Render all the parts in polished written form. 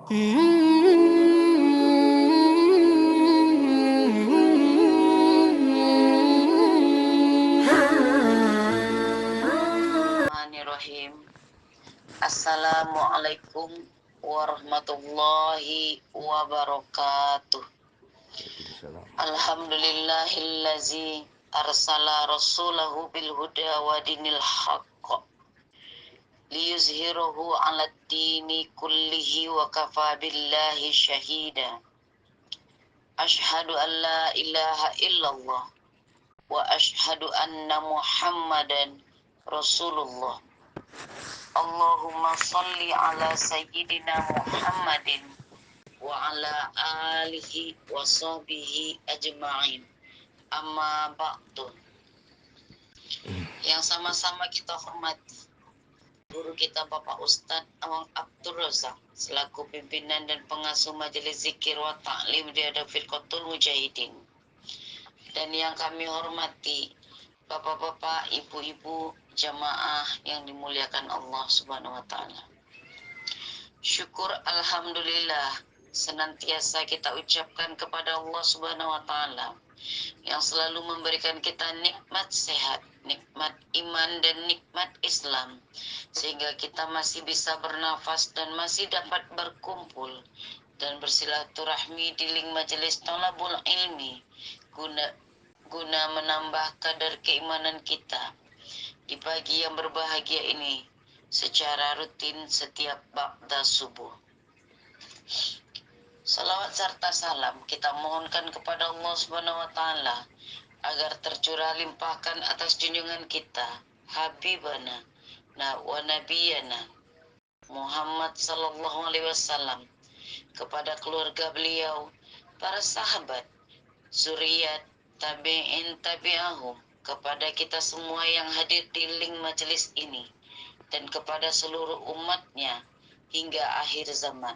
Bismillahirrahmanirrahim. Assalamualaikum warahmatullahi wabarakatuh. Alhamdulillahillazi arsala rasulahu bil huda wa dinil haqq liyuzhirahu 'alad dini kullihi wa kafa billahi syahida. Asyhadu an la ilaha illallah wa asyhadu anna Muhammadan Rasulullah. Allahumma salli ala sayyidina Muhammadin wa ala alihi wa sahbihi ajma'in. Amma ba'du. Yang sama-sama kita hormati guru kita Bapak Ustadz Awang Abdul Razak selaku pimpinan dan pengasuh Majelis Zikir wa Ta'lim di Firqatul Mujahidin. Dan yang kami hormati Bapak-bapak, ibu-ibu, jamaah yang dimuliakan Allah Subhanahu wa Ta'ala. Syukur alhamdulillah senantiasa kita ucapkan kepada Allah Subhanahu wa Ta'ala yang selalu memberikan kita nikmat sehat, nikmat iman dan nikmat Islam, sehingga kita masih bisa bernafas dan masih dapat berkumpul dan bersilaturahmi di link majelis Thalabul Ilmi guna menambah kadar keimanan kita di pagi yang berbahagia ini secara rutin setiap ba'da subuh. Salawat serta salam kita mohonkan kepada Allah Subhanahu wa Ta'ala agar tercurah limpahkan atas junjungan kita Habibana wa Nabiyana Muhammad sallallahu alaihi wasallam, kepada keluarga beliau, para sahabat, zuriat, tabi'in tabi'ahum, kepada kita semua yang hadir di link majelis ini, dan kepada seluruh umatnya hingga akhir zaman.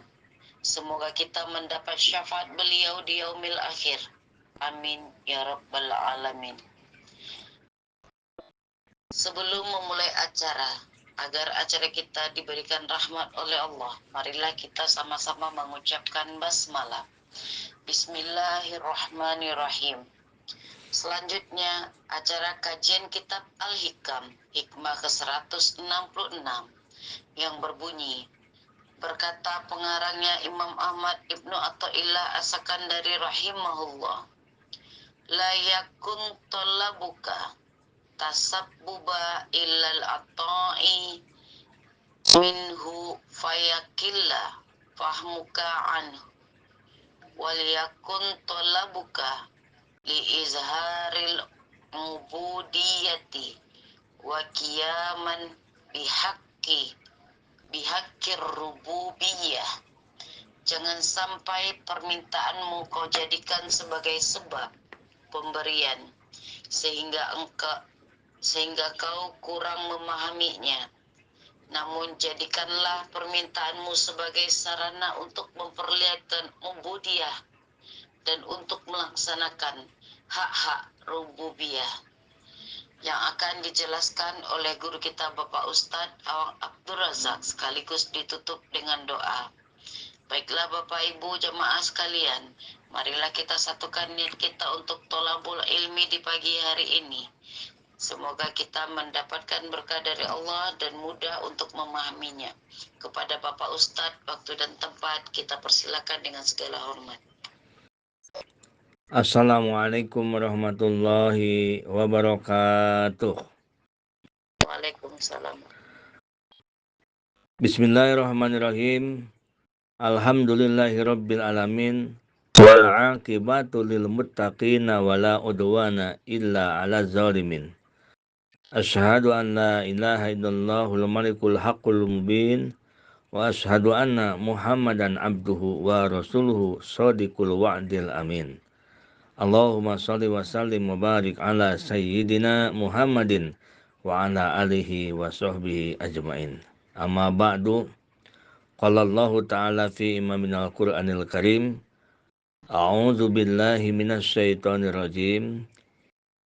Semoga kita mendapat syafaat beliau di yaumil akhir. Amin ya rabbal alamin. Sebelum memulai acara, agar acara kita diberikan rahmat oleh Allah, marilah kita sama-sama mengucapkan basmalah. Bismillahirrahmanirrahim. Selanjutnya, acara kajian kitab Al-Hikam, hikmah ke-166, yang berbunyi, berkata pengarangnya Imam Ahmad Ibnu Athaillah As-Sakandari rahimahullah, la yakun talabuka tasabbuba illal ata'i minhu fayakilla fahmuka anhu, wal yakun talabuka li izharil ubudiyati wa qiyaman bihaqqir rububiyah. Jangan sampai permintaanmu kau jadikan sebagai sebab pemberian sehingga kau kurang memahaminya. Namun jadikanlah permintaanmu sebagai sarana untuk memperlihatkan ubudiyah dan untuk melaksanakan hak-hak rububiyah, yang akan dijelaskan oleh guru kita Bapak Ustadz Awang Abdul Razak sekaligus ditutup dengan doa. Baiklah Bapak Ibu jamaah sekalian, marilah kita satukan niat kita untuk thalabul ilmi di pagi hari ini. Semoga kita mendapatkan berkah dari Allah dan mudah untuk memahaminya. Kepada Bapak Ustadz, waktu dan tempat kita persilakan dengan segala hormat. Assalamualaikum warahmatullahi wabarakatuh. Waalaikumsalam. Bismillahirrahmanirrahim. Alhamdulillahirabbil alamin. Wal 'aqibatu lil muttaqina wala udwana illa 'alal zalimin. Asyhadu an la ilaha illallahul malikul haqqul mubin wa asyhadu anna Muhammadan abduhu wa rasuluhu shadiqul wa'dil amin. Allahumma salli wa sallim wa barik ala sayyidina Muhammadin wa ala alihi wa sahbihi ajma'in. Amma ba'du, qala Allah ta'ala fi imaminal Qur'anil Karim, a'udzu billahi minasy syaithanir rajim,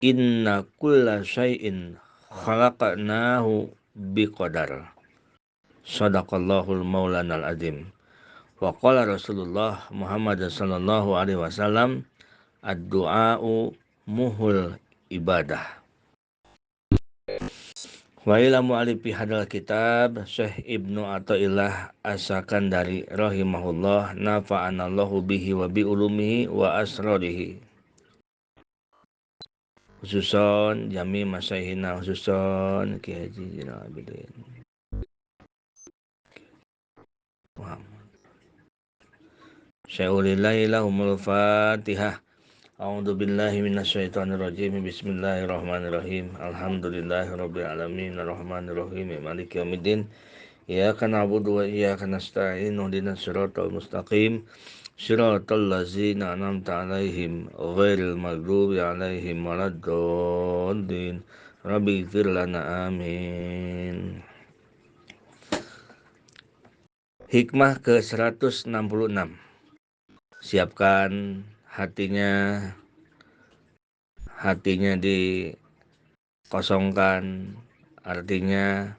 inna kulla syai'in khalaqnahu biqadar. Shadaqallahul maulanal azim. Wa qala Rasulullah Muhammad sallallahu alaihi wasallam ad-du'a'u muhul ibadah. Wa ila mu'alifi hadal kitab Syekh Ibnu Athaillah As-Sakandari rahimahullah nafa'anallahu bihi wa bi ulumihi wa asrarihi. Khususon jami masyaykhina khususon Ki Haji Zainal Abidin. Syai'ulillahi lahumul Fatihah. A'udzu billahi minasyaitonir rajim. Bismillahirrahmanirrahim. Alhamdulillahirabbil alamin arrahmanir rahim maliki yaumiddin. Iyyaka na'budu wa iyyaka nasta'in. Ihdinas siratal mustaqim. Siratal ladzina an'amta 'alaihim ghairil maghdubi 'alaihim waladdallin. Rabbi ighfir lana amin. Hikmah ke-166. Siapkan hatinya dikosongkan, artinya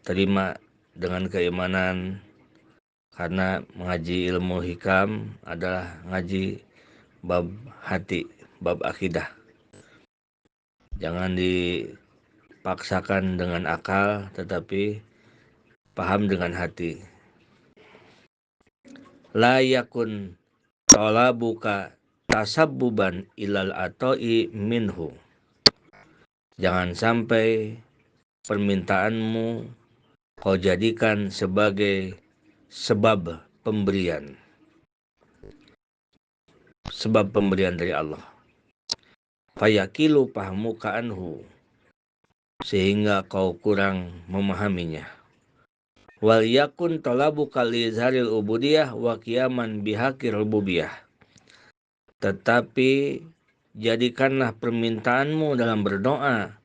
terima dengan keimanan, karena mengaji ilmu hikam adalah ngaji bab hati, bab akidah. Jangan dipaksakan dengan akal, tetapi paham dengan hati. La yakun talabuka tasabbuban ilal atoi minhu. Jangan sampai permintaanmu kau jadikan sebagai sebab pemberian. Sebab pemberian dari Allah. Fayakilu pahmuka anhu. Sehingga kau kurang memahaminya. Wal yakun talabuka lizharil ubudiyah wa qiyaman bihaqir rububiyah. Tetapi jadikanlah permintaanmu dalam berdoa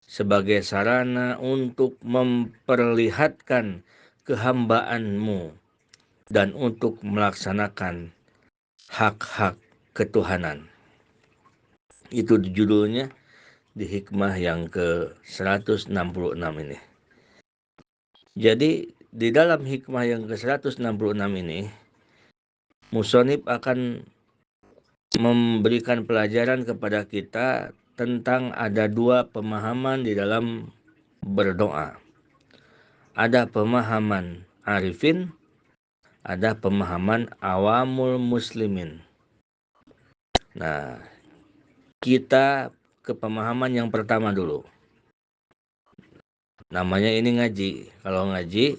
sebagai sarana untuk memperlihatkan kehambaanmu dan untuk melaksanakan hak-hak ketuhanan. Itu judulnya di hikmah yang ke-166 ini. Jadi di dalam hikmah yang ke-166 ini, musonib akan memberikan pelajaran kepada kita tentang ada dua pemahaman di dalam berdoa. Ada pemahaman arifin, ada pemahaman awamul muslimin. Nah, kita ke pemahaman yang pertama dulu. Namanya ini ngaji. Kalau ngaji,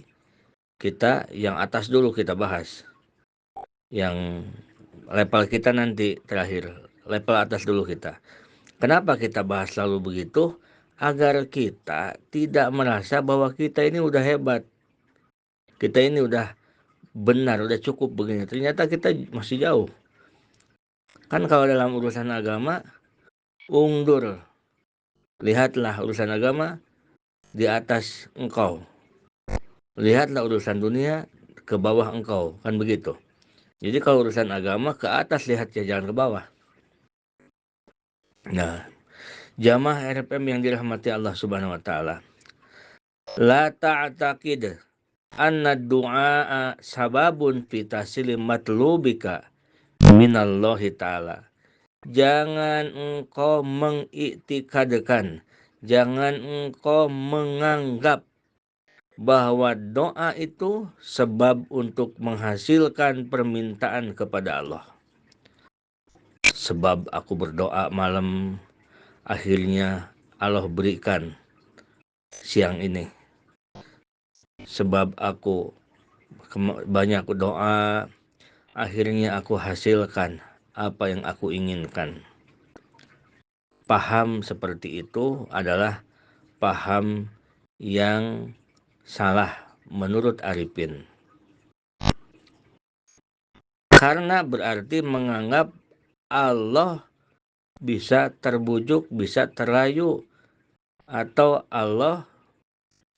kita yang atas dulu kita bahas. Yang level kita nanti terakhir. Level atas dulu kita. Kenapa kita bahas selalu begitu? Agar kita tidak merasa bahwa kita ini udah hebat. Kita ini udah benar, udah cukup begini. Ternyata kita masih jauh. Kan kalau dalam urusan agama, ungdur. Lihatlah urusan agama di atas engkau. Lihatlah urusan dunia ke bawah engkau. Kan begitu. Jadi kalau urusan agama ke atas lihatnya, jangan ke bawah. Nah, jamaah RPM yang dirahmati Allah Subhanahu wa taala. La ta'taqid anna du'a sababun fi tahsili matlubika minallahi ta'ala. Jangan engkau mengiktikadkan, jangan engkau menganggap bahwa doa itu sebab untuk menghasilkan permintaan kepada Allah. Sebab aku berdoa malam, akhirnya Allah berikan siang ini. Sebab aku banyak doa, akhirnya aku hasilkan apa yang aku inginkan. Paham seperti itu adalah paham yang salah menurut Arifin. Karena berarti menganggap Allah bisa terbujuk, bisa terayu, atau Allah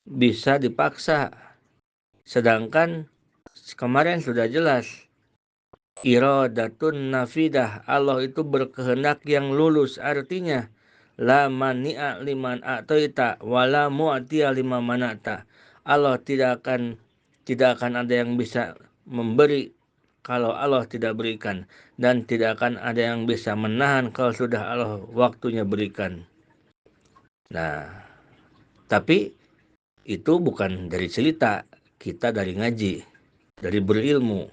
bisa dipaksa. Sedangkan kemarin sudah jelas, iradatun nafidah, Allah itu berkehendak yang lulus. Artinya la mani'a liman a'taita wala mu'tiya liman mana'ta. Allah tidak akan ada yang bisa memberi kalau Allah tidak berikan, dan tidak akan ada yang bisa menahan kalau sudah Allah waktunya berikan. Nah, tapi itu bukan dari cerita, kita dari ngaji, dari berilmu.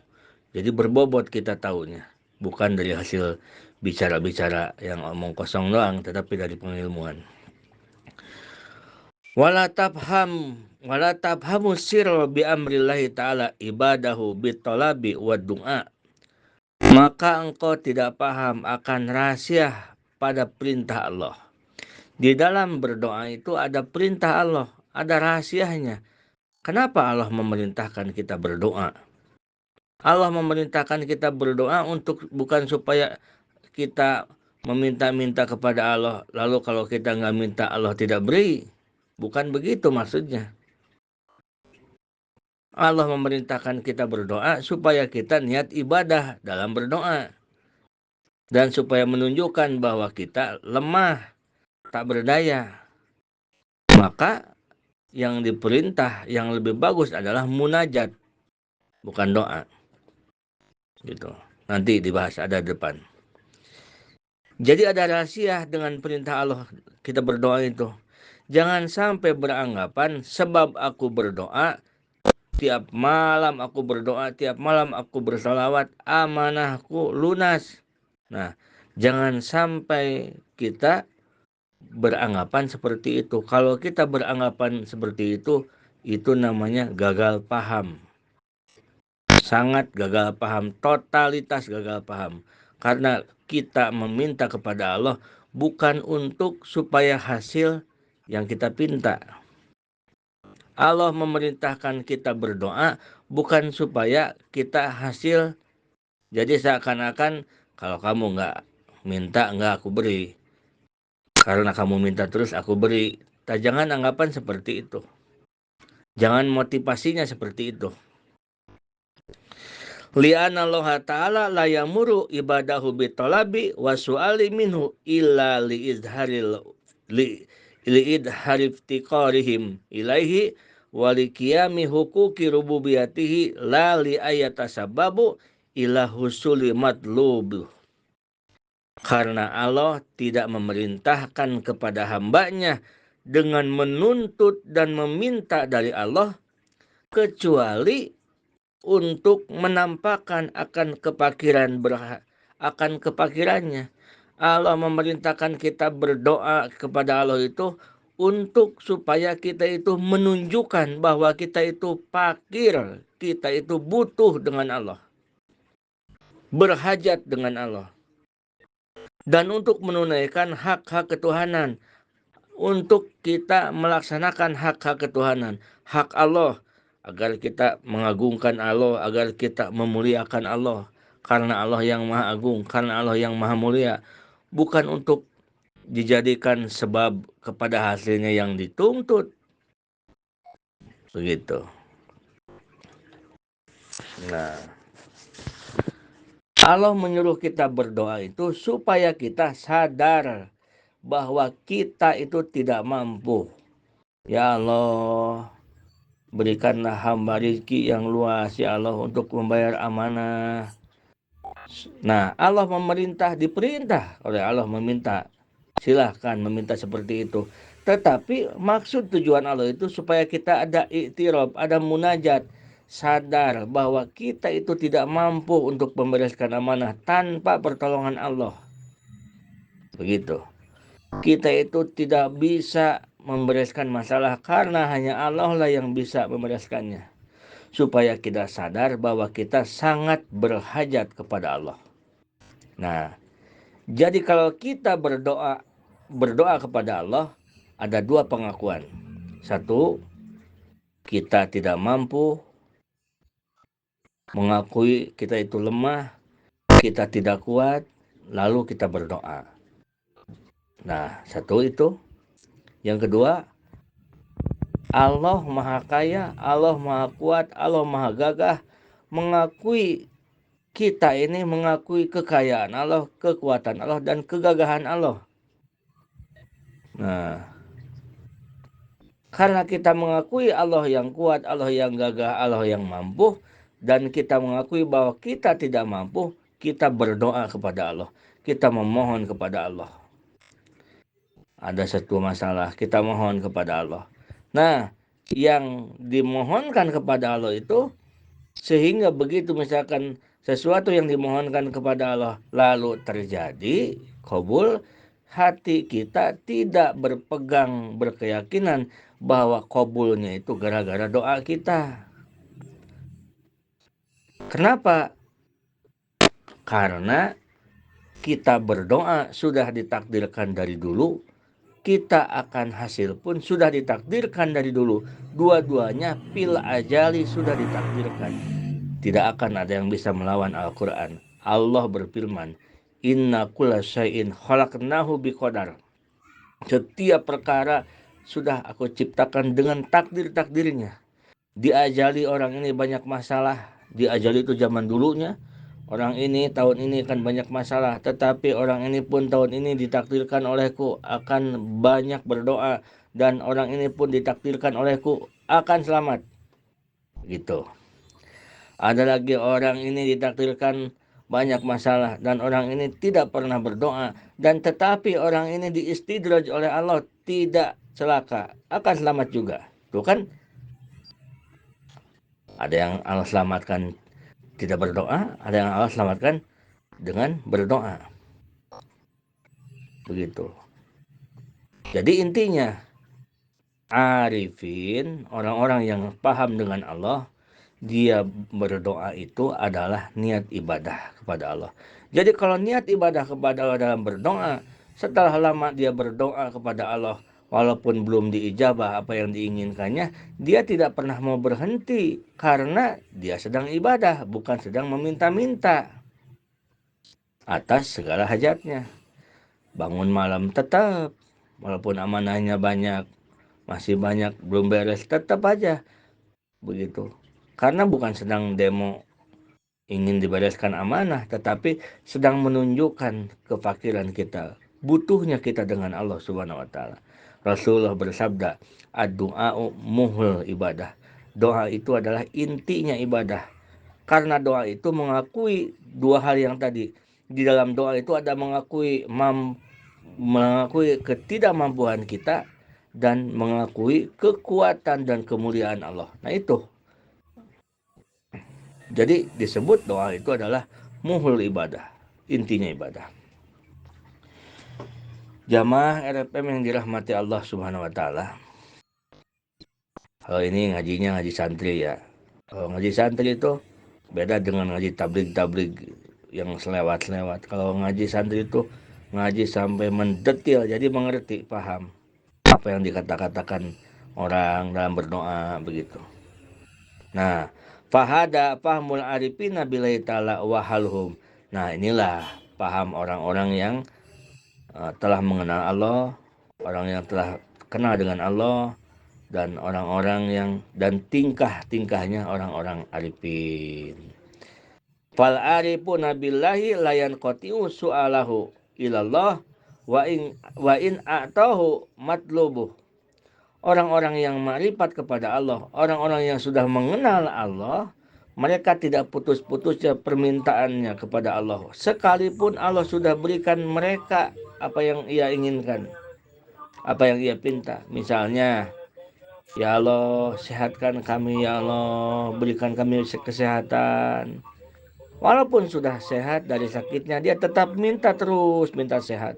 Jadi berbobot kita tahunya, bukan dari hasil bicara-bicara yang omong kosong doang, tetapi dari pengilmuan. Wala tabhamu sirra bi amrillahi ta'ala ibadahu bitolabi wa du'a. Maka engkau tidak paham akan rahasia pada perintah Allah. Di dalam berdoa itu ada perintah Allah, ada rahasianya. Kenapa Allah memerintahkan kita berdoa? Allah memerintahkan kita berdoa untuk bukan supaya kita meminta-minta kepada Allah, lalu kalau kita nggak minta Allah tidak beri. Bukan begitu maksudnya. Allah memerintahkan kita berdoa supaya kita niat ibadah dalam berdoa. Dan supaya menunjukkan bahwa kita lemah, tak berdaya. Maka yang diperintah yang lebih bagus adalah munajat, bukan doa. Gitu. Nanti dibahas ada depan. Jadi ada rahasia dengan perintah Allah kita berdoa itu. Jangan sampai beranggapan sebab aku berdoa, tiap malam aku berdoa, tiap malam aku bersalawat, amanahku lunas. Nah, jangan sampai kita beranggapan seperti itu. Kalau kita beranggapan seperti itu namanya gagal paham. Sangat gagal paham, totalitas gagal paham. Karena kita meminta kepada Allah bukan untuk supaya hasil yang kita pinta. Allah memerintahkan kita berdoa bukan supaya kita hasil. Jadi seakan-akan kalau kamu nggak minta, nggak aku beri. Karena kamu minta terus aku beri. Jangan anggapan seperti itu. Jangan motivasinya seperti itu. Li'anna Allah Ta'ala la yamuru ibadahu bitolabi wa su'ali minhu illa li'idhariftiqarihim ilaihi wa liqiyami hukuki rububiyatihi la li'ayatasababu ila husuli matlubu. Karena Allah tidak memerintahkan kepada hambanya dengan menuntut dan meminta dari Allah kecuali untuk menampakkan akan kepakirannya. Allah memerintahkan kita berdoa kepada Allah itu untuk supaya kita itu menunjukkan bahwa kita itu fakir, kita itu butuh dengan Allah, berhajat dengan Allah, dan untuk menunaikan hak-hak ketuhanan, untuk kita melaksanakan hak-hak ketuhanan, hak Allah, agar kita mengagungkan Allah, agar kita memuliakan Allah. Karena Allah yang maha agung, karena Allah yang maha mulia. Bukan untuk dijadikan sebab kepada hasilnya yang dituntut. Begitu. Nah, Allah menyuruh kita berdoa itu supaya kita sadar bahwa kita itu tidak mampu. Ya Allah, berikanlah hamba rezeki yang luas ya Allah untuk membayar amanah. Nah, Allah diperintah oleh Allah meminta. Silahkan meminta seperti itu. Tetapi maksud tujuan Allah itu supaya kita ada iktiraf, ada munajat. Sadar bahwa kita itu tidak mampu untuk membereskan amanah tanpa pertolongan Allah. Begitu. Kita itu tidak bisa membereskan masalah karena hanya Allah lah yang bisa membereskannya. Supaya kita sadar bahwa kita sangat berhajat kepada Allah. Nah, jadi kalau kita berdoa kepada Allah, ada dua pengakuan. Satu, kita tidak mampu, mengakui kita itu lemah, kita tidak kuat, lalu kita berdoa. Nah, satu itu. Yang kedua, Allah Maha Kaya, Allah Maha Kuat, Allah Maha Gagah, mengakui kita ini mengakui kekayaan Allah, kekuatan Allah, dan kegagahan Allah. Nah, karena kita mengakui Allah yang kuat, Allah yang gagah, Allah yang mampu, dan kita mengakui bahwa kita tidak mampu, kita berdoa kepada Allah. Kita memohon kepada Allah. Ada satu masalah, kita mohon kepada Allah. Nah, yang dimohonkan kepada Allah itu, sehingga begitu misalkan sesuatu yang dimohonkan kepada Allah lalu terjadi, kabul, hati kita tidak berkeyakinan bahwa kabulnya itu gara-gara doa kita. Kenapa? Karena kita berdoa sudah ditakdirkan dari dulu, kita akan hasil pun sudah ditakdirkan dari dulu. Dua-duanya fil ajali sudah ditakdirkan. Tidak akan ada yang bisa melawan Al-Quran. Allah berfirman, inna kulla syai'in khalaqnahu biqadar. Setiap perkara sudah aku ciptakan dengan takdir-takdirnya. Diajali orang ini banyak masalah. Diajali itu zaman dulunya. Orang ini tahun ini kan banyak masalah. Tetapi orang ini pun tahun ini ditakdirkan olehku akan banyak berdoa. Dan orang ini pun ditakdirkan olehku akan selamat. Gitu. Ada lagi orang ini ditakdirkan banyak masalah. Dan orang ini tidak pernah berdoa. Dan tetapi orang ini diistidraj oleh Allah tidak celaka. Akan selamat juga. Tuh kan. Ada yang Allah selamatkan tidak berdoa, ada yang Allah selamatkan dengan berdoa. Begitu. Jadi intinya, arifin, orang-orang yang paham dengan Allah, dia berdoa itu adalah niat ibadah kepada Allah. Jadi kalau niat ibadah kepada Allah dalam berdoa, setelah lama dia berdoa kepada Allah, walaupun belum diijabah apa yang diinginkannya, dia tidak pernah mau berhenti karena dia sedang ibadah, bukan sedang meminta-minta atas segala hajatnya. Bangun malam tetap, walaupun amanahnya banyak, masih banyak belum beres, tetap aja begitu. Karena bukan sedang demo ingin dibereskan amanah, tetapi sedang menunjukkan kefakiran kita, butuhnya kita dengan Allah Subhanahu wa taala. Rasulullah bersabda, ad-du'a'u muhlul ibadah. Doa itu adalah intinya ibadah. Karena doa itu mengakui dua hal yang tadi. Di dalam doa itu ada mengakui ketidakmampuan kita dan mengakui kekuatan dan kemuliaan Allah. Nah itu. Jadi disebut doa itu adalah muhlul ibadah. Intinya ibadah. Jamaah RFM yang dirahmati Allah Subhanahu wa taala. Kalau ini ngajinya ngaji santri ya. Kalau ngaji santri itu beda dengan ngaji tabligh yang selewat-selewat. Kalau ngaji santri itu ngaji sampai mendetil, jadi mengerti, paham apa yang dikatakan orang dalam berdoa begitu. Nah, fahada fahmul arifina billahi ta'ala wa halhum. Nah, inilah paham orang-orang yang telah mengenal Allah, orang yang telah kenal dengan Allah, dan orang-orang yang dan tingkah-tingkahnya orang-orang arifin. Fal arifun billahi layan qatiu su'alahu ilallah wa in a'tahu matlubuh. Orang-orang yang makrifat kepada Allah, orang-orang yang sudah mengenal Allah, mereka tidak putus-putusnya permintaannya kepada Allah. Sekalipun Allah sudah berikan mereka apa yang ia inginkan, apa yang ia pinta. Misalnya, ya Allah, sehatkan kami, ya Allah, berikan kami kesehatan. Walaupun sudah sehat dari sakitnya, dia tetap minta terus, minta sehat.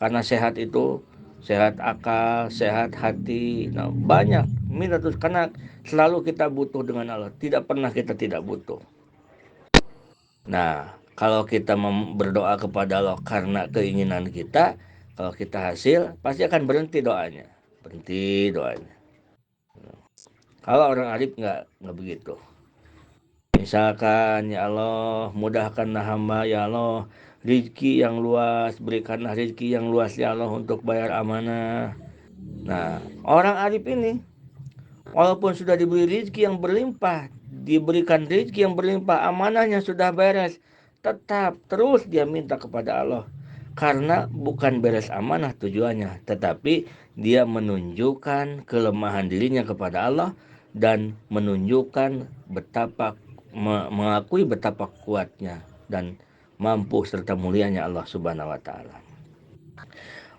Karena sehat itu, sehat akal, sehat hati. Nah, banyak minta terus, karena selalu kita butuh dengan Allah. Tidak pernah kita tidak butuh. Nah, kalau kita berdoa kepada Allah karena keinginan kita, kalau kita hasil, pasti akan berhenti doanya. Berhenti doanya. Kalau orang arif nggak begitu. Misalkan, ya Allah, mudahkanlah hamba, ya Allah, rezeki yang luas, berikanlah rezeki yang luas, ya Allah, untuk bayar amanah. Nah, orang arif ini, walaupun sudah diberi rezeki yang berlimpah, diberikan rezeki yang berlimpah, amanahnya sudah beres, tetap terus dia minta kepada Allah. Karena bukan beres amanah tujuannya, tetapi dia menunjukkan kelemahan dirinya kepada Allah dan menunjukkan betapa mengakui betapa kuatnya dan mampu serta mulianya Allah Subhanahu wa taala.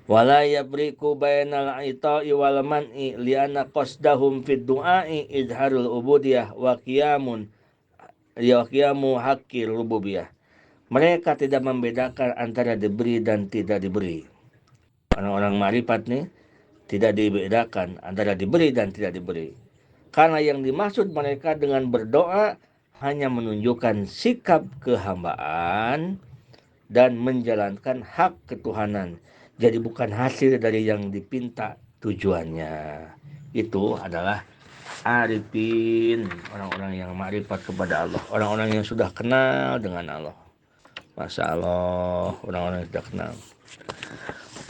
Wala yabriku bainal ita'i wal man'i li'anna qasdahum fid du'a'i idharul ubudiyah wa qiyamu haqqi rububiyah. Mereka tidak membedakan antara diberi dan tidak diberi. Orang-orang ma'rifat nih tidak dibedakan antara diberi dan tidak diberi. Karena yang dimaksud mereka dengan berdoa hanya menunjukkan sikap kehambaan dan menjalankan hak ketuhanan. Jadi bukan hasil dari yang dipinta tujuannya. Itu adalah arifin, orang-orang yang ma'rifat kepada Allah, orang-orang yang sudah kenal dengan Allah. Masya Allah, orang-orang yang sudah kenal.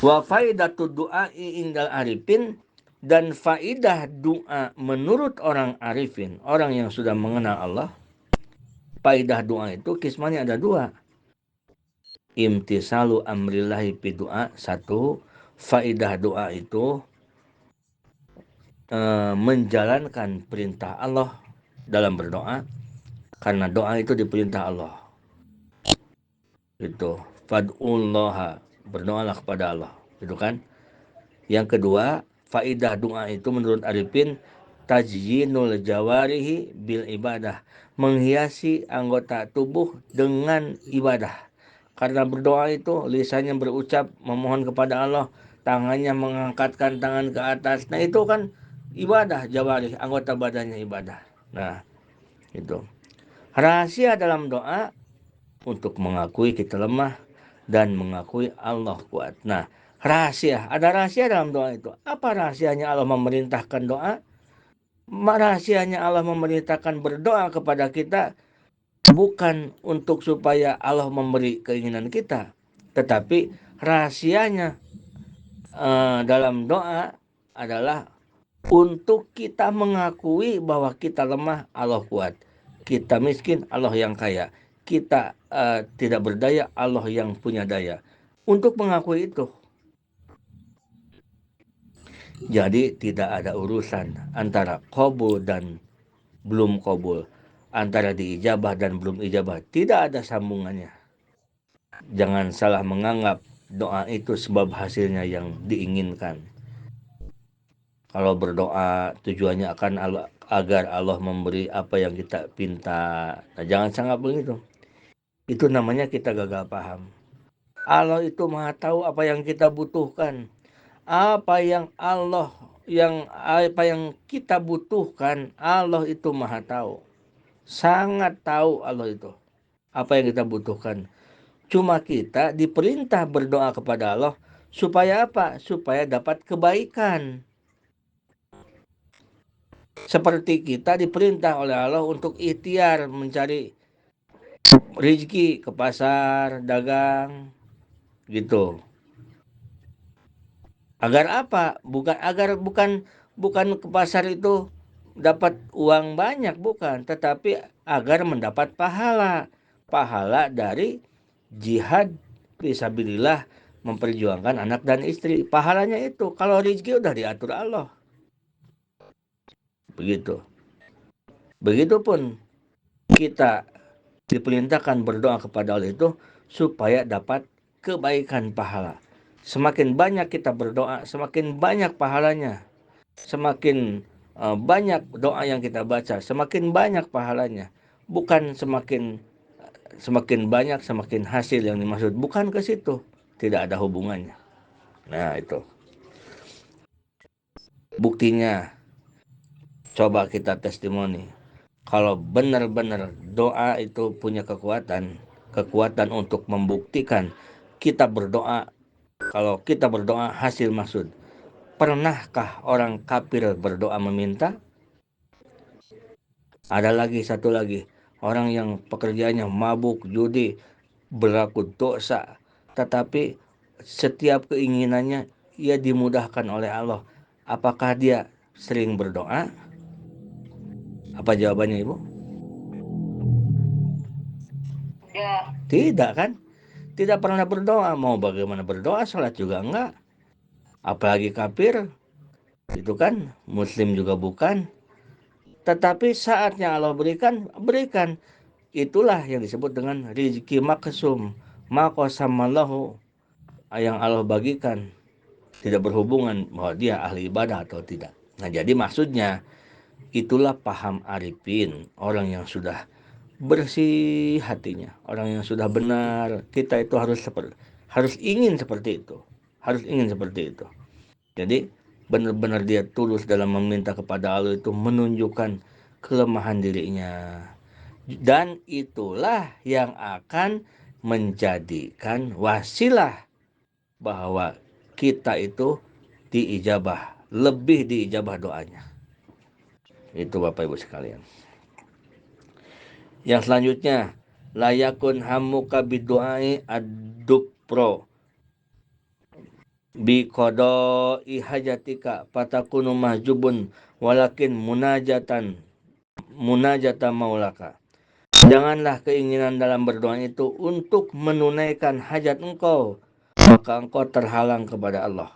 Wa faidatu du'ai indal arifin, dan faidah doa menurut orang arifin, orang yang sudah mengenal Allah. Faidah doa itu kismanya ada dua. Imtisalu amrillahi fi doa, satu, faidah doa itu menjalankan perintah Allah dalam berdoa, karena doa itu diperintah Allah. Itu fad'ullaha, berdoalah kepada Allah, itu kan. Yang kedua, faidah doa itu menurut arifin tazyinul jawarihi bil ibadah, menghiasi anggota tubuh dengan ibadah. Karena berdoa itu lisannya berucap memohon kepada Allah, tangannya mengangkatkan tangan ke atas. Nah itu kan ibadah, jawarih, anggota badannya ibadah. Nah itu rahasia dalam doa untuk mengakui kita lemah dan mengakui Allah kuat. Nah, ada rahasia dalam doa itu. Apa rahasianya Allah memerintahkan doa? Rahasianya Allah memerintahkan berdoa kepada kita bukan untuk supaya Allah memberi keinginan kita, tetapi rahasianya dalam doa adalah untuk kita mengakui bahwa kita lemah, Allah kuat. Kita miskin, Allah yang kaya. Kita tidak berdaya, Allah yang punya daya. Untuk mengakui itu. Jadi tidak ada urusan antara qabul dan belum qabul, antara diijabah dan belum ijabah. Tidak ada sambungannya. Jangan salah menganggap doa itu sebab hasilnya yang diinginkan. Kalau berdoa tujuannya akan agar Allah memberi apa yang kita pinta. Nah, jangan sangat begitu. Itu namanya kita gagal paham. Allah itu Maha tahu apa yang kita butuhkan. Apa yang kita butuhkan, Allah itu Maha tahu. Sangat tahu Allah itu apa yang kita butuhkan. Cuma kita diperintah berdoa kepada Allah supaya apa? Supaya dapat kebaikan. Seperti kita diperintah oleh Allah untuk ikhtiar mencari rezeki ke pasar, dagang, gitu. Agar apa? Bukan ke pasar itu dapat uang banyak, bukan, tetapi agar mendapat pahala dari jihad fisabilillah, memperjuangkan anak dan istri. Pahalanya itu, kalau rezeki udah diatur Allah. Begitupun kita diperintahkan berdoa kepada Allah itu supaya dapat kebaikan pahala. Semakin banyak kita berdoa, semakin banyak pahalanya. Semakin banyak doa yang kita baca, semakin banyak pahalanya. Bukan semakin banyak, semakin hasil yang dimaksud. Bukan ke situ. Tidak ada hubungannya. Nah, itu. Buktinya, coba kita testimoni. Kalau benar-benar doa itu punya kekuatan untuk membuktikan kita berdoa. Kalau kita berdoa hasil maksud. Pernahkah orang kafir berdoa meminta? Ada lagi, satu lagi. Orang yang pekerjaannya mabuk, judi, berlaku dosa. Tetapi setiap keinginannya ia dimudahkan oleh Allah. Apakah dia sering berdoa? Apa jawabannya, Ibu? Tidak kan? Tidak pernah berdoa. Mau bagaimana berdoa, sholat juga enggak. Apalagi kafir. Itu kan, muslim juga bukan. Tetapi saatnya Allah berikan. Itulah yang disebut dengan rizki maksum. Maqasamallahu, yang Allah bagikan, tidak berhubungan bahwa dia ahli ibadah atau tidak. Nah, jadi maksudnya itulah paham arifin, orang yang sudah bersih hatinya, orang yang sudah benar. Kita itu harus ingin seperti itu. Harus ingin seperti itu. Jadi benar-benar dia tulus dalam meminta kepada Allah, itu menunjukkan kelemahan dirinya. Dan itulah yang akan menjadikan wasilah bahwa kita itu diijabah, lebih diijabah doanya. Itu Bapak Ibu sekalian. Yang selanjutnya, layakun hamuka bidu'ai ad-dupro bi qada'i hajatika fatakunu mahjubun walakin munajata maulaka. Janganlah keinginan dalam berdoa itu untuk menunaikan hajat engkau, maka engkau terhalang kepada Allah.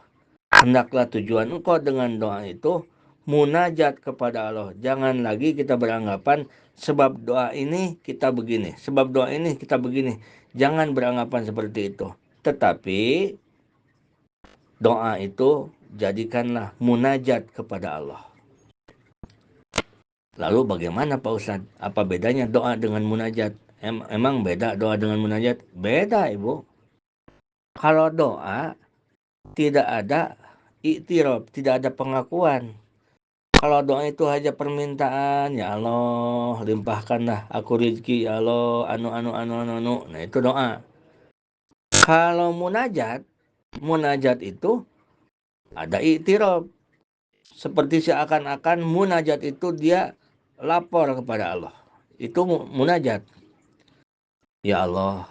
Hendaklah tujuan engkau dengan doa itu munajat kepada Allah. Jangan lagi kita beranggapan sebab doa ini kita begini, sebab doa ini kita begini. Jangan beranggapan seperti itu. Tetapi doa itu jadikanlah munajat kepada Allah. Lalu bagaimana Pak Ustadz? Apa bedanya doa dengan munajat? Emang beda doa dengan munajat? Beda Ibu. Kalau doa tidak ada iktiraf, tidak ada pengakuan. Kalau doa itu hanya permintaan, ya Allah limpahkanlah aku rezeki, ya Allah anu. Nah itu doa. Kalau munajat itu ada iktiraf. Seperti seakan-akan munajat itu dia lapor kepada Allah. Itu munajat. Ya Allah,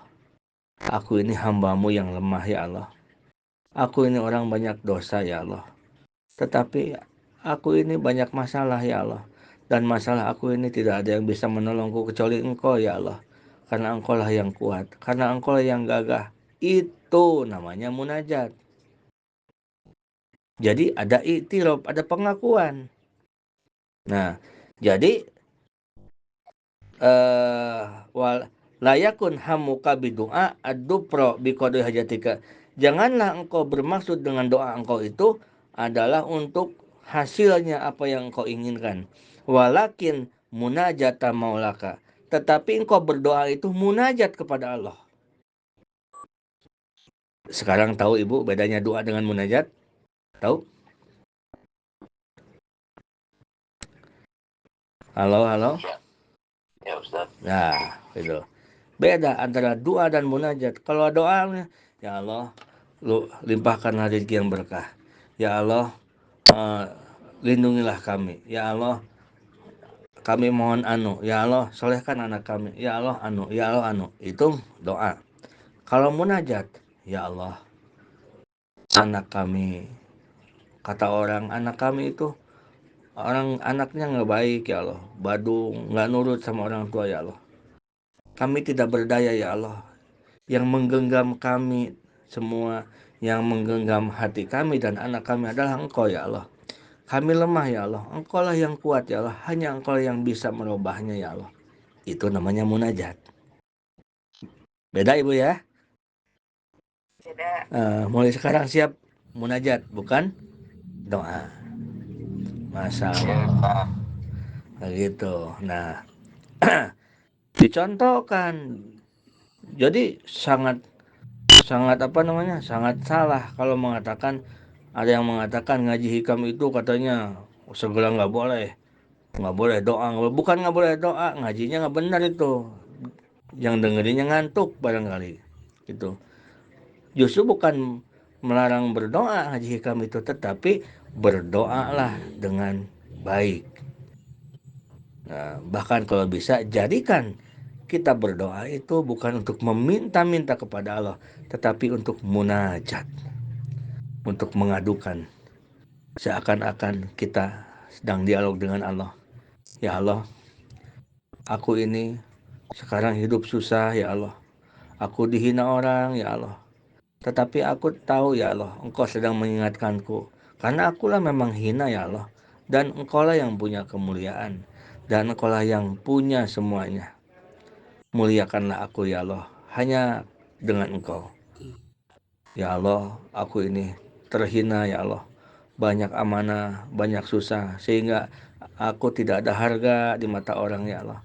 aku ini hamba-Mu yang lemah ya Allah. Aku ini orang banyak dosa ya Allah. Tetapi aku ini banyak masalah ya Allah. Dan masalah aku ini tidak ada yang bisa menolongku kecuali Engkau ya Allah. Karena Engkau lah yang kuat. Karena Engkau lah yang gagah. Itu namanya munajat. Jadi ada iktiraf, ada pengakuan. Nah, jadi layakun hamuka bidu'a ad-dupro biqadri hajatika. Janganlah engkau bermaksud dengan doa engkau itu adalah untuk hasilnya apa yang engkau inginkan. Walakin munajata maulaka. Tetapi engkau berdoa itu munajat kepada Allah. Sekarang tahu Ibu bedanya doa dengan munajat? Tahu? Halo? Ya Ustaz. Nah, itu. Beda antara doa dan munajat. Kalau doa, ya Allah, lu limpahkanlah rezeki yang berkah. Ya Allah, lindungilah kami. Ya Allah, kami mohon anu. Ya Allah, solehkan anak kami. Ya Allah anu. Itu doa. Kalau munajat, ya Allah, anak kami, kata orang anak kami itu anaknya nggak baik ya Allah, badung, nggak nurut sama orang tua ya Allah. Kami tidak berdaya ya Allah. Yang menggenggam kami semua, yang menggenggam hati kami dan anak kami adalah Engkau ya Allah. Kami lemah ya Allah. Engkau lah yang kuat ya Allah. Hanya Engkau yang bisa merubahnya ya Allah. Itu namanya munajat. Beda Ibu ya? Beda. Mulai sekarang siap munajat, bukan doa. Masya Allah. Begitu. Nah, dicontohkan. Jadi sangat sangat salah kalau mengatakan, ada yang mengatakan ngaji hikam itu katanya segala nggak boleh doa, bukan nggak boleh doa, ngajinya nggak benar itu, yang dengerinnya ngantuk barangkali. Itu justru bukan melarang berdoa ngaji hikam itu, tetapi berdoalah dengan baik. Nah, bahkan kalau bisa jadikan kita berdoa itu bukan untuk meminta-minta kepada Allah, tetapi untuk munajat, untuk mengadukan, seakan-akan kita sedang dialog dengan Allah. Ya Allah, aku ini sekarang hidup susah ya Allah. Aku dihina orang ya Allah. Tetapi aku tahu ya Allah, Engkau sedang mengingatkanku. Karena akulah memang hina ya Allah. Dan Engkaulah yang punya kemuliaan. dan Engkaulah yang punya semuanya. Muliakanlah aku ya Allah, hanya dengan Engkau. Ya Allah, aku ini terhina ya Allah. Banyak amanah, banyak susah, sehingga aku tidak ada harga di mata orang ya Allah.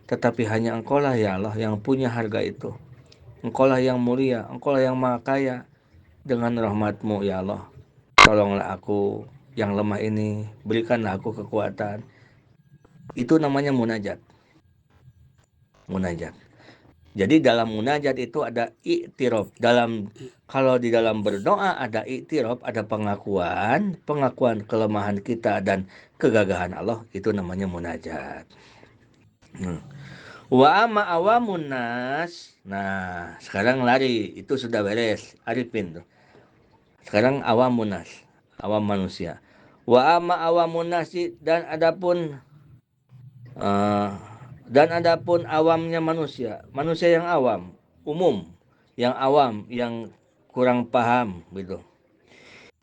Tetapi hanya Engkaulah ya Allah yang punya harga itu. Engkaulah yang mulia, Engkaulah yang maha kaya. Dengan rahmat-Mu ya Allah, tolonglah aku yang lemah ini, berikanlah aku kekuatan. Itu namanya munajat. Munajat. Jadi dalam munajat itu ada iktiraf. Kalau di dalam berdoa ada iktiraf, ada pengakuan kelemahan kita dan kegagahan Allah, itu namanya munajat. Wa ama awamun nas. Nah, sekarang lari, itu sudah beres. Arifin tuh. Sekarang awamun nas, awam manusia. Wa ama awamun nasi, uh, dan adapun awamnya manusia yang awam, umum, yang kurang paham gitu.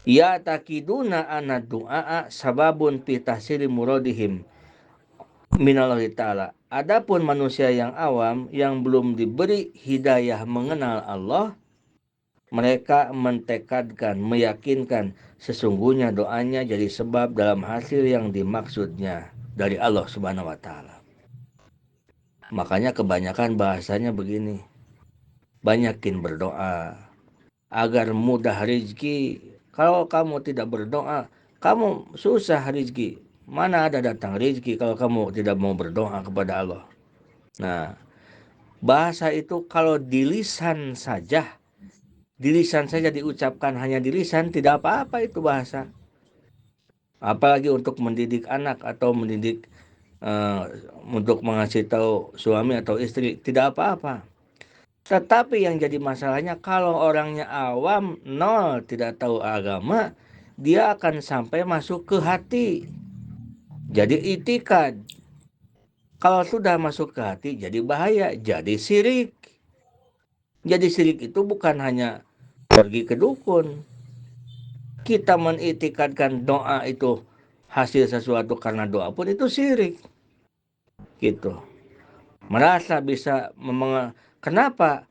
Ya takiduna anna du'a sababun fi tahsili muradihim minallahi ta'ala. Adapun manusia yang awam yang belum diberi hidayah mengenal Allah, mereka mentekadkan, meyakinkan sesungguhnya doanya jadi sebab dalam hasil yang dimaksudnya dari Allah Subhanahu wa taala. Makanya kebanyakan bahasanya begini. Banyakin berdoa agar mudah rezeki. Kalau kamu tidak berdoa, kamu susah rezeki. Mana ada datang rezeki kalau kamu tidak mau berdoa kepada Allah. Nah, bahasa itu kalau di lisan saja diucapkan hanya di lisan, tidak apa-apa itu bahasa. Apalagi untuk mendidik anak atau mendidik untuk mengasih tahu suami atau istri, tidak apa-apa. Tetapi yang jadi masalahnya kalau orangnya awam, nol, tidak tahu agama, dia akan sampai masuk ke hati. Jadi itikad. Kalau sudah masuk ke hati, jadi bahaya, jadi syirik. Jadi syirik itu bukan hanya pergi ke dukun. Kita menitikadkan doa itu hasil sesuatu karena doa pun itu syirik. Gitu. Merasa bisa kenapa?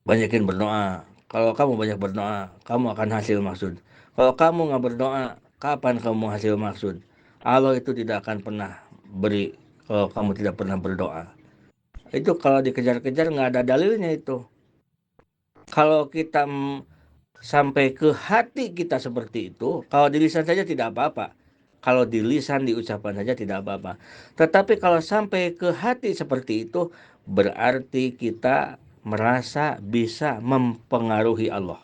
Banyakin berdoa. Kalau kamu banyak berdoa, kamu akan hasil maksud. Kalau kamu nggak berdoa, kapan kamu hasil maksud? Allah itu tidak akan pernah beri kalau kamu tidak pernah berdoa. Itu kalau dikejar-kejar nggak ada dalilnya itu. Kalau kita sampai ke hati kita seperti itu, kalau di lisan saja tidak apa-apa. Kalau di lisan diucapkan saja tidak apa-apa. Tetapi kalau sampai ke hati seperti itu, berarti kita merasa bisa mempengaruhi Allah.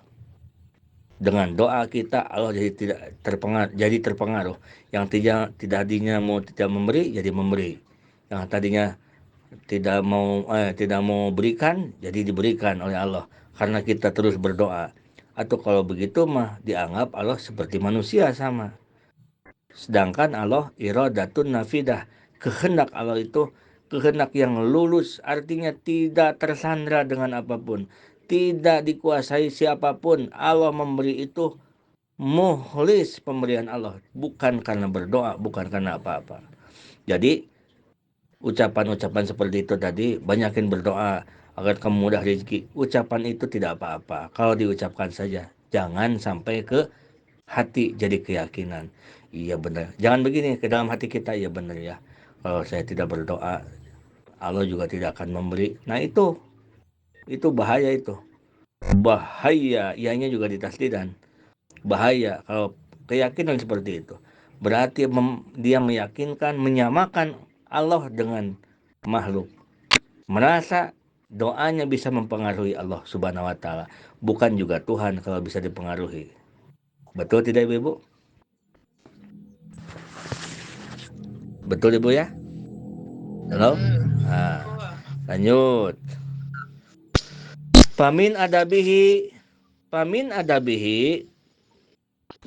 Dengan doa kita, Allah jadi terpengaruh. Yang tadinya mau tidak memberi, jadi memberi. Yang tadinya tidak mau berikan, jadi diberikan oleh Allah karena kita terus berdoa. Atau kalau begitu mah dianggap Allah seperti manusia sama. Sedangkan Allah iradatun nafidah, kehendak Allah itu kehendak yang lulus, artinya tidak tersandra dengan apapun, tidak dikuasai siapapun. Allah memberi itu mukhlis, pemberian Allah, bukan karena berdoa, bukan karena apa-apa. Jadi ucapan-ucapan seperti itu tadi, banyakin berdoa agar kamu mudah rezeki. Ucapan itu tidak apa-apa kalau diucapkan saja, jangan sampai ke hati jadi keyakinan. Iya benar, jangan begini ke dalam hati kita, iya benar ya, kalau saya tidak berdoa Allah juga tidak akan memberi. Nah itu bahaya, itu bahaya. Ianya juga ditasdidan, bahaya kalau keyakinan seperti itu. Berarti dia meyakinkan, menyamakan Allah dengan makhluk, merasa doanya bisa mempengaruhi Allah Subhanahu wa taala, bukan juga Tuhan kalau bisa dipengaruhi. Betul tidak Ibu? Betul Ibu ya? Halo? Nah, lanjut. Pamin adabihi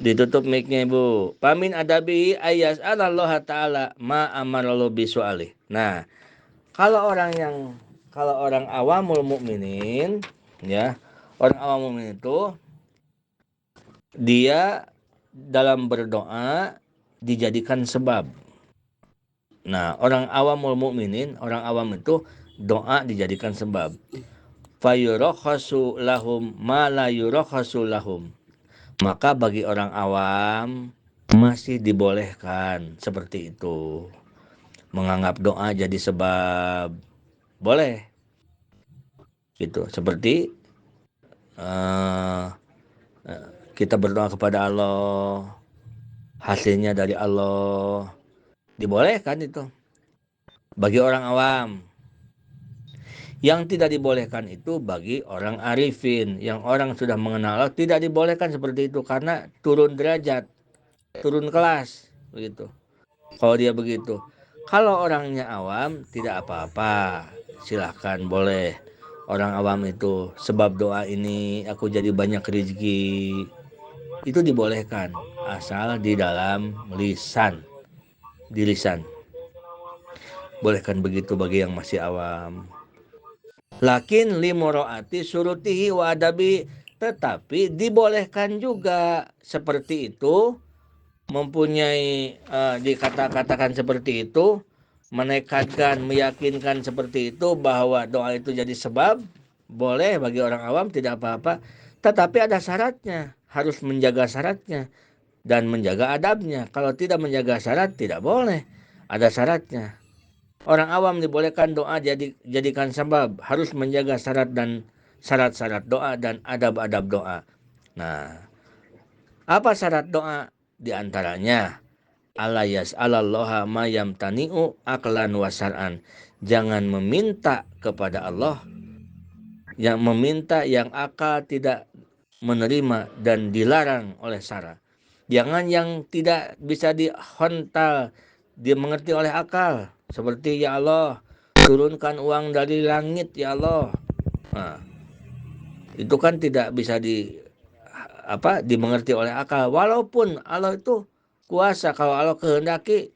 ditutup mic-nya Ibu. Pamin adabihi ayas Allah taala ma amaralu bisu'alih. Nah, kalau orang awamul mukminin ya, orang awam mukmin itu dia dalam berdoa dijadikan sebab. Nah, orang awamul mukminin, orang awam itu doa dijadikan sebab. Fayurakhasu lahum ma la yurakhasu lahum. Maka bagi orang awam masih dibolehkan seperti itu. Menganggap doa jadi sebab, boleh. Gitu. Seperti uh, kita berdoa kepada Allah, hasilnya dari Allah, dibolehkan itu bagi orang awam. Yang tidak dibolehkan itu bagi orang arifin, yang orang sudah mengenal Allah, tidak dibolehkan seperti itu karena turun derajat, turun kelas begitu. Kalau dia begitu, kalau orangnya awam tidak apa-apa, silahkan boleh. Orang awam itu sebab doa ini aku jadi banyak rezeki, itu dibolehkan asal di dalam lisan, di lisan. Bolehkan begitu bagi yang masih awam. Lakin limoroati surutihi wa adabi, tetapi dibolehkan juga seperti itu, mempunyai dikatakan seperti itu, menekatkan, meyakinkan seperti itu bahwa doa itu jadi sebab, boleh bagi orang awam, tidak apa-apa. Tetapi ada syaratnya, harus menjaga syaratnya dan menjaga adabnya. Kalau tidak menjaga syarat, tidak boleh. Ada syaratnya. Orang awam dibolehkan doa jadikan sebab, harus menjaga syarat dan syarat-syarat doa dan adab-adab doa. Nah, apa syarat doa? Di antaranya alayas alallaha mayam tani'u aklan wasar'an. Jangan meminta kepada Allah yang meminta yang akal tidak menerima dan dilarang oleh syara. Jangan yang tidak bisa dihontal, dimengerti oleh akal. Seperti ya Allah, turunkan uang dari langit ya Allah. Nah, itu kan tidak bisa dimengerti oleh akal. Walaupun Allah itu kuasa, kalau Allah kehendaki,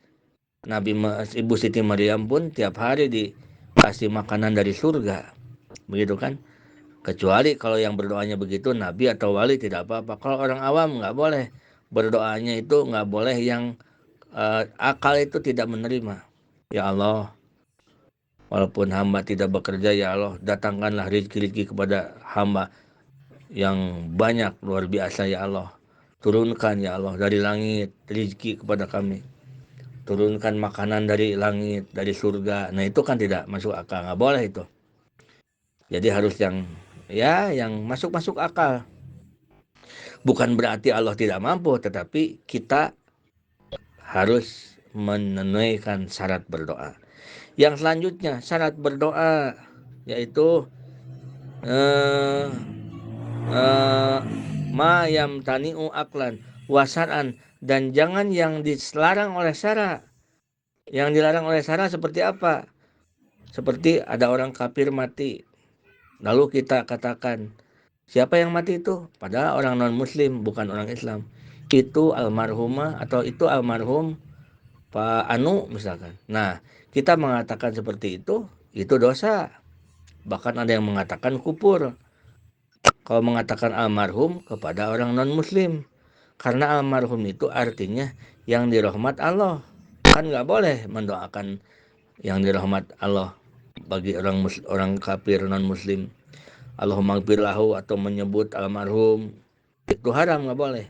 Ibu Siti Maryam pun tiap hari dikasih makanan dari surga. Begitu kan? Kecuali kalau yang berdoanya begitu nabi atau wali tidak apa-apa. Kalau orang awam nggak boleh. Berdoanya itu nggak boleh yang akal itu tidak menerima. Ya Allah, walaupun hamba tidak bekerja, ya Allah, datangkanlah rezeki kepada hamba yang banyak, luar biasa ya Allah. Turunkan ya Allah dari langit rezeki kepada kami. Turunkan makanan dari langit, dari surga. Nah itu kan tidak masuk akal, nggak boleh itu. Jadi harus yang masuk akal. Bukan berarti Allah tidak mampu, tetapi kita harus menunaikan syarat berdoa. Yang selanjutnya syarat berdoa yaitu ma yam tani'u aklan wasaran, dan jangan yang dilarang oleh syara. Yang dilarang oleh syara seperti apa? Seperti ada orang kafir mati, lalu kita katakan siapa yang mati itu? Padahal orang non muslim, bukan orang Islam. Itu almarhumah atau itu almarhum Pak Anu misalkan. Nah, kita mengatakan seperti itu dosa. Bahkan ada yang mengatakan kufur kalau mengatakan almarhum kepada orang non muslim. Karena almarhum itu artinya yang dirahmat Allah. Kan nggak boleh mendoakan yang dirahmat Allah bagi orang kafir non muslim. Allahumma gfir lahu atau menyebut almarhum, itu haram, nggak boleh.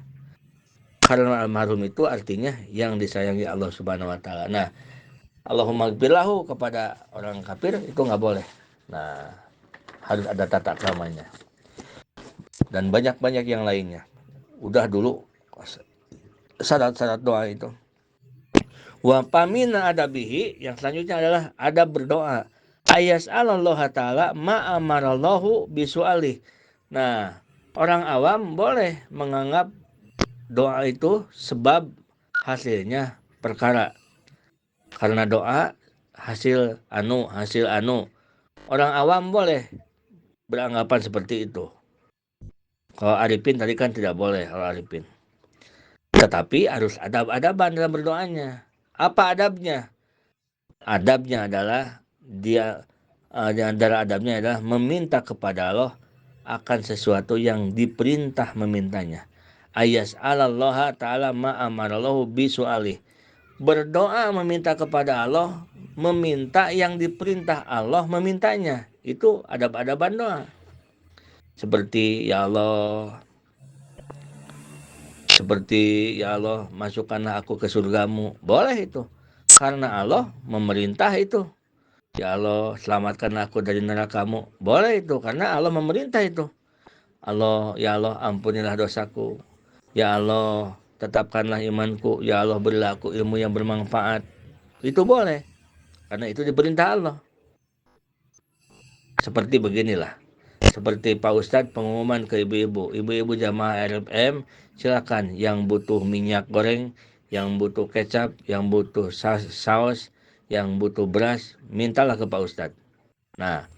Karena almarhum itu artinya yang disayangi Allah Subhanahu wa taala. Nah, Allahumma gfir lahu kepada orang kafir itu nggak boleh. Nah, harus ada tata keramanya. Dan banyak-banyak yang lainnya. Udah dulu syarat-syarat doa itu. Wa pamina adabihi, yang selanjutnya adalah adab berdoa. Ayas Allah ta'ala ma'amarallahu bisu'alih. Nah, orang awam boleh menganggap doa itu sebab hasilnya perkara. Karena doa hasil anu. Orang awam boleh beranggapan seperti itu. Kalau arifin tadi kan tidak boleh kalau arifin. Tetapi harus adab-adaban dalam berdoanya. Apa adabnya? Adabnya adalah di antara adabnya adalah meminta kepada Allah akan sesuatu yang diperintah memintanya. Ayas Allah ta'ala ma'amarallahu bisu'alih. berdoa meminta kepada Allah, meminta yang diperintah Allah memintanya. Itu adab-adaban doa. Seperti ya Allah, masukkanlah aku ke surgamu. Boleh itu. Karena Allah memerintah itu. Ya Allah, selamatkanlah aku dari nerakamu. Boleh itu, karena Allah memerintah itu. Ya Allah, ampunilah dosaku. Ya Allah, tetapkanlah imanku. Ya Allah, berilah aku ilmu yang bermanfaat. Itu boleh, karena itu diperintah Allah. Seperti beginilah. Seperti Pak Ustadz pengumuman ke ibu-ibu. Ibu-ibu jamaah RFM, silakan yang butuh minyak goreng, yang butuh kecap, yang butuh saus, yang butuh beras, mintalah ke Pak Ustadz. Nah,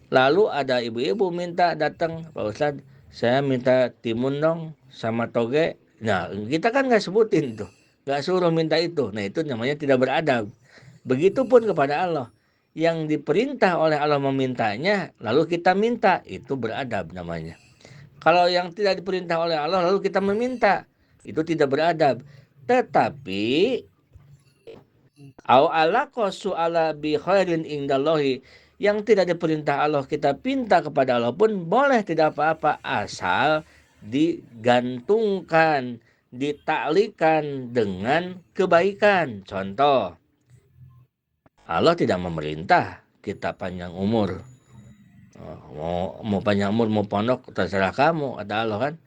lalu ada ibu-ibu minta datang, Pak Ustadz, saya minta timun dong sama toge. Nah, kita kan nggak sebutin tuh, nggak suruh minta itu. Nah, itu namanya tidak beradab. Begitupun kepada Allah. Yang diperintah oleh Allah memintanya, lalu kita minta, itu beradab namanya. Kalau yang tidak diperintah oleh Allah, lalu kita meminta, itu tidak beradab. Tetapi au ala qasu ala bi khairin indallahi, yang tidak diperintah Allah kita pinta kepada Allah pun boleh, tidak apa-apa, asal digantungkan, ditaklikan dengan kebaikan. Contoh, Allah tidak memerintah kita panjang umur. Mau panjang umur, mau pondok, terserah kamu, kata Allah kan.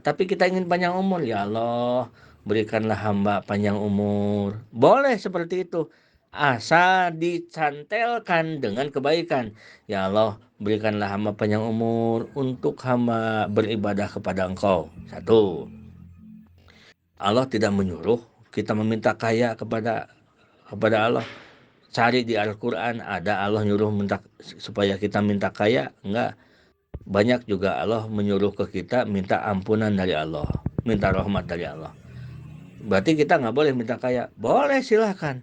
Tapi kita ingin panjang umur, ya Allah, berikanlah hamba panjang umur. Boleh seperti itu. Asal dicantelkan dengan kebaikan. Ya Allah, berikanlah hamba panjang umur untuk hamba beribadah kepada Engkau. Satu, Allah tidak menyuruh kita meminta kaya kepada Allah. Cari di Al-Quran, ada Allah nyuruh minta supaya kita minta kaya? Enggak. Banyak juga Allah menyuruh ke kita minta ampunan dari Allah, minta rahmat dari Allah. Berarti kita nggak boleh minta kaya? Boleh, silahkan.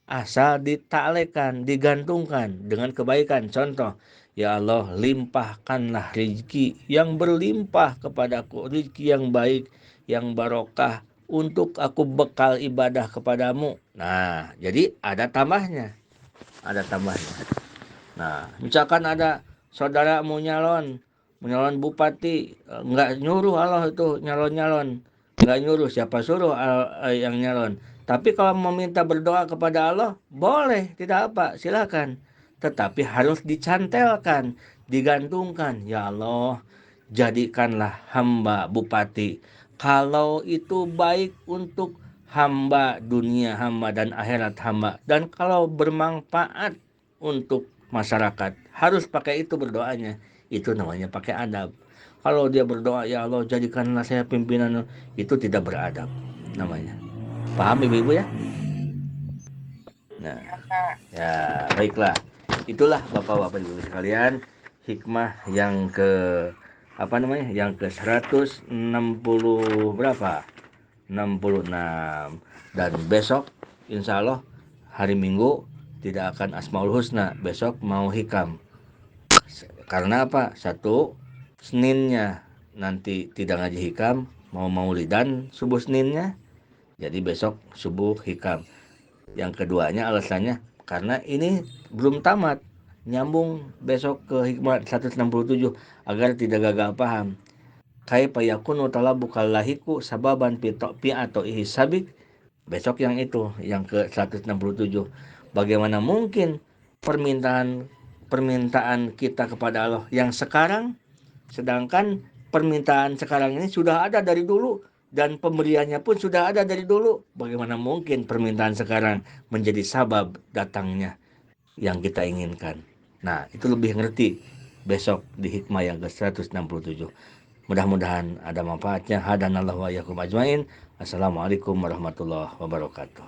Asal ditaklekan, digantungkan dengan kebaikan. Contoh, ya Allah, limpahkanlah rezeki yang berlimpah kepadaku, rezeki yang baik, yang barokah, untuk aku bekal ibadah kepadamu. Nah, jadi ada tambahnya. Nah, misalkan ada saudara mau nyalon bupati, nggak nyuruh Allah itu nyalon, nggak nyuruh, siapa suruh yang nyalon. Tapi kalau meminta berdoa kepada Allah, boleh, tidak apa, silakan. Tetapi harus dicantelkan, digantungkan. Ya Allah, jadikanlah hamba bupati, kalau itu baik untuk hamba dunia hamba dan akhirat hamba, dan kalau bermanfaat untuk masyarakat, harus pakai itu berdoanya. Itu namanya pakai adab. Kalau dia berdoa, ya Allah jadikanlah saya pimpinan, itu tidak beradab namanya. Paham ibu-ibu ya? Nah, ya baiklah. Itulah bapak-bapak ibu sekalian, hikmah yang ke Yang ke 160 berapa? 66. Dan besok insya Allah hari Minggu tidak akan Asmaul Husna, besok mau hikam. Karena apa? Satu, Seninnya nanti tidak ngaji hikam, mau maulidan subuh Seninnya, jadi besok subuh hikam. Yang keduanya alasannya karena ini belum tamat, nyambung besok ke hikmah 167 agar tidak gagal paham. Kaifa yakunu talabu kallahiku sababan fi atau ihsabik. Besok yang itu, yang ke 167. Bagaimana mungkin permintaan kita kepada Allah yang sekarang, sedangkan permintaan sekarang ini sudah ada dari dulu dan pemberiannya pun sudah ada dari dulu. Bagaimana mungkin permintaan sekarang menjadi sabab datangnya yang kita inginkan? Nah, itu lebih ngerti besok di hikmah yang ke 167. Mudah-mudahan ada manfaatnya. Hadanallahu wa iyyakum ajmain. Assalamualaikum warahmatullahi wabarakatuh.